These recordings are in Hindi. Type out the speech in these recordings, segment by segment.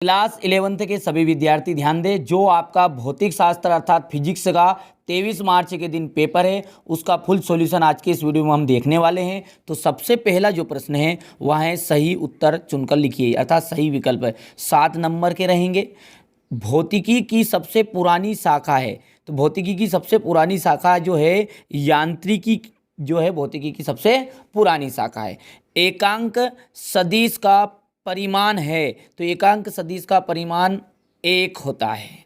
क्लास 11th के सभी विद्यार्थी ध्यान दें, जो आपका भौतिक शास्त्र अर्थात फिजिक्स का 23 मार्च के दिन पेपर है उसका फुल सॉल्यूशन आज के इस वीडियो में हम देखने वाले हैं। तो सबसे पहला जो प्रश्न है वह है सही उत्तर चुनकर लिखिए अर्थात सही विकल्प है। 7 नंबर के रहेंगे। भौतिकी की सबसे पुरानी शाखा है, तो भौतिकी की सबसे पुरानी शाखा जो है यांत्रिकी जो है भौतिकी की सबसे पुरानी शाखा है। एकांक सदिश का परिमाण है, तो एकांक सदिश का परिमाण 1 होता है।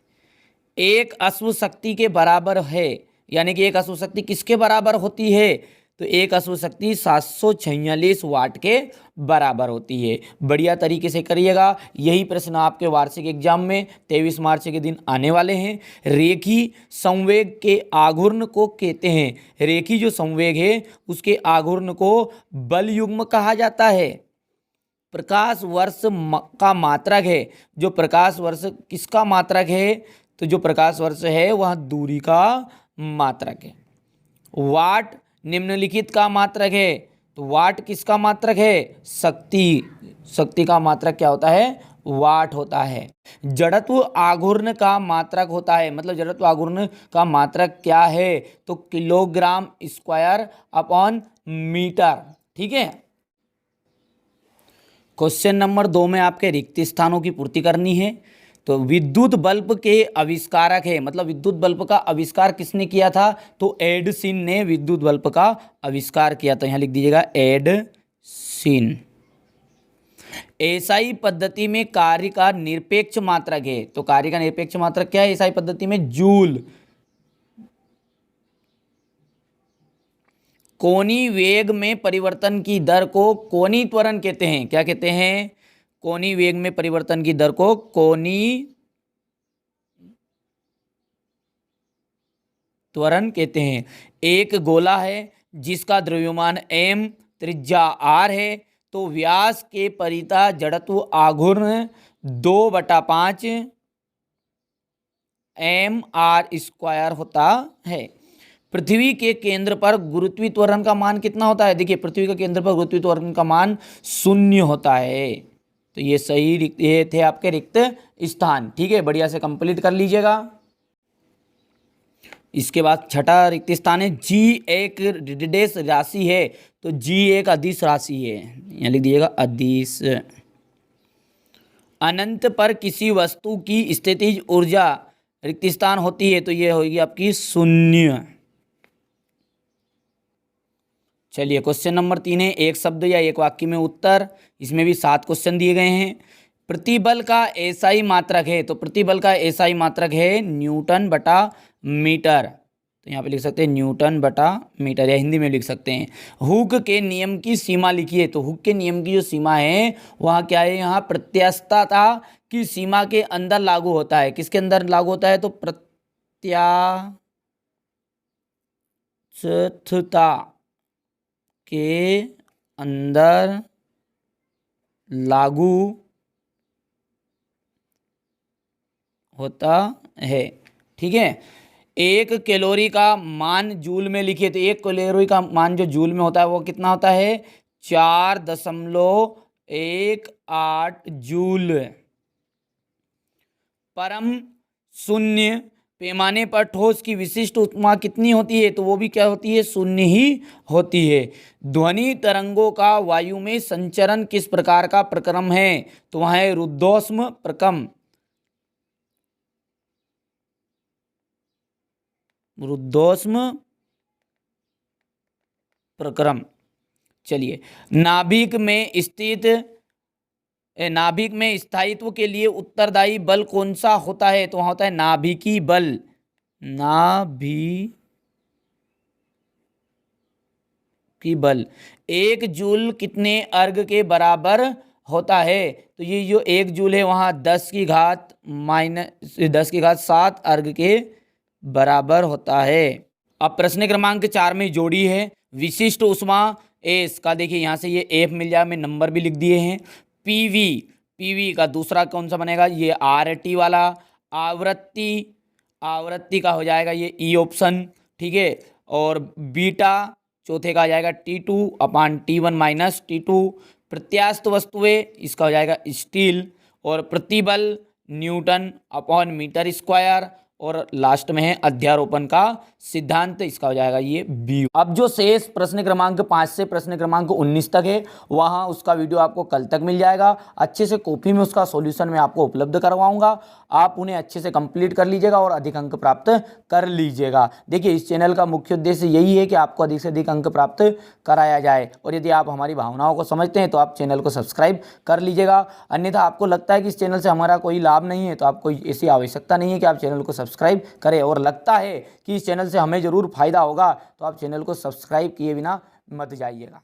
एक अश्व शक्ति के बराबर है, यानी कि एक अश्व शक्ति किसके बराबर होती है, तो एक अश्व शक्ति 746 वाट के बराबर होती है। बढ़िया तरीके से करिएगा, यही प्रश्न आपके वार्षिक एग्जाम में 23 मार्च के दिन आने वाले हैं। रेखी संवेग के आघूर्ण को कहते हैं, रेखी जो संवेग है उसके आघूर्ण को बल युग्म कहा जाता है। प्रकाश वर्ष का मात्रक है, जो प्रकाश वर्ष किसका मात्रक है, तो जो प्रकाश वर्ष है वह दूरी का मात्रक है। वाट निम्नलिखित का मात्रक है, तो वाट किसका मात्रक है, शक्ति का मात्रक क्या होता है, वाट होता है। जड़त्व आघूर्ण का मात्रक होता है, मतलब जड़त्व आघूर्ण का मात्रक क्या है, तो किलोग्राम स्क्वायर अपॉन मीटर। ठीक है। क्वेश्चन नंबर 2 में आपके रिक्त स्थानों की पूर्ति करनी है। तो विद्युत बल्ब के आविष्कारक है, मतलब विद्युत बल्ब का आविष्कार किसने किया था, तो एडिसन ने विद्युत बल्ब का आविष्कार किया। तो यहाँ लिख दीजिएगा एडिसन। एसआई पद्धति में कार्य का निरपेक्ष मात्रक है, तो कार्य का निरपेक्ष मात्रक क्या है एसआई पद्धति में, जूल। कोणीय वेग में परिवर्तन की दर को कोणीय त्वरण कहते हैं, क्या कहते हैं, कोणीय वेग में परिवर्तन की दर को कोणीय त्वरण कहते हैं। एक गोला है जिसका द्रव्यमान m, त्रिज्या r है, तो व्यास के परितः जड़त्व आघूर्ण 2/5 mr² होता है। पृथ्वी के केंद्र पर गुरुत्वीय त्वरण का मान कितना होता है, देखिए पृथ्वी के केंद्र पर गुरुत्वीय त्वरण का मान 0 होता है। तो ये सही ये थे आपके रिक्त स्थान। ठीक है, बढ़िया से कंप्लीट कर लीजिएगा। इसके बाद छठा रिक्त स्थान है जी एक ऋडेश राशि है, तो जी एक अदिश राशि है, यहाँ लिख दीजिएगा अदिश। अनंत पर किसी वस्तु की स्थितिज ऊर्जा रिक्त स्थान होती है, तो ये होगी आपकी 0। चलिए क्वेश्चन नंबर 3 है एक शब्द या एक वाक्य में उत्तर। इसमें भी 7 क्वेश्चन दिए गए हैं। प्रतिबल का एसआई मात्रक है, तो प्रतिबल का एसआई मात्रक है न्यूटन बटा मीटर, तो यहाँ पे लिख सकते हैं न्यूटन बटा मीटर, या हिंदी में लिख सकते हैं। हुक के नियम की सीमा लिखिए, तो हुक के नियम की जो सीमा है वह क्या है, यहाँ प्रत्यास्थता की सीमा के अंदर लागू होता है। किसके अंदर लागू होता है, तो प्रत्यास्थता के अंदर लागू होता है। ठीक है। एक कैलोरी का मान जूल में लिखिए, तो एक कैलोरी का मान जो जूल में होता है वो कितना होता है, 4.18 जूल। परम शून्य पैमाने पर ठोस की विशिष्ट ऊष्मा कितनी होती है, तो वो भी क्या होती है, 0 ही होती है। ध्वनि तरंगों का वायु में संचरण किस प्रकार का प्रक्रम है, तो वह है रुद्धोष्म प्रक्रम, रुद्धोष्म प्रक्रम। चलिए नाभिक में स्थायित्व के लिए उत्तरदायी बल कौन सा होता है, तो वहां होता है नाभिकीय बल, नाभिकीय बल। 1 जूल कितने अर्ग के बराबर होता है, तो ये जो 1 जूल है वहां 10⁻⁷ अर्ग के बराबर होता है। अब प्रश्न क्रमांक 4 में जोड़ी है विशिष्ट ऊष्मा एस का, देखिए यहाँ से ये एफ मिल जाए, मैं नंबर भी लिख दिए हैं। पीवी का दूसरा कौन सा बनेगा, ये आरटी वाला। आवृत्ति का हो जाएगा ये ई ऑप्शन। ठीक है। और बीटा चौथे का आ जाएगा T2/T1 - T2। प्रत्यास्थ वस्तुएं इसका हो जाएगा स्टील। और प्रतिबल न्यूटन अपॉन मीटर स्क्वायर, और लास्ट में है अध्यारोपण का सिद्धांत, इसका हो जाएगा ये बी। अब जो शेष प्रश्न क्रमांक 5 से प्रश्न क्रमांक 19 तक है वहां उसका वीडियो आपको कल तक मिल जाएगा। अच्छे से कॉपी में उसका सॉल्यूशन मैं आपको उपलब्ध करवाऊंगा, आप उन्हें अच्छे से कंप्लीट कर लीजिएगा और अधिक अंक प्राप्त कर लीजिएगा। देखिए इस चैनल का मुख्य उद्देश्य यही है कि आपको अधिक से अधिक अंक प्राप्त कराया जाए, और यदि आप हमारी भावनाओं को समझते हैं तो आप चैनल को सब्सक्राइब कर लीजिएगा। अन्यथा आपको लगता है कि इस चैनल से हमारा कोई लाभ नहीं है तो आपको ऐसी आवश्यकता नहीं है कि आप चैनल को सब्सक्राइब करें, और लगता है कि इस चैनल से हमें ज़रूर फायदा होगा तो आप चैनल को सब्सक्राइब किए बिना मत जाइएगा।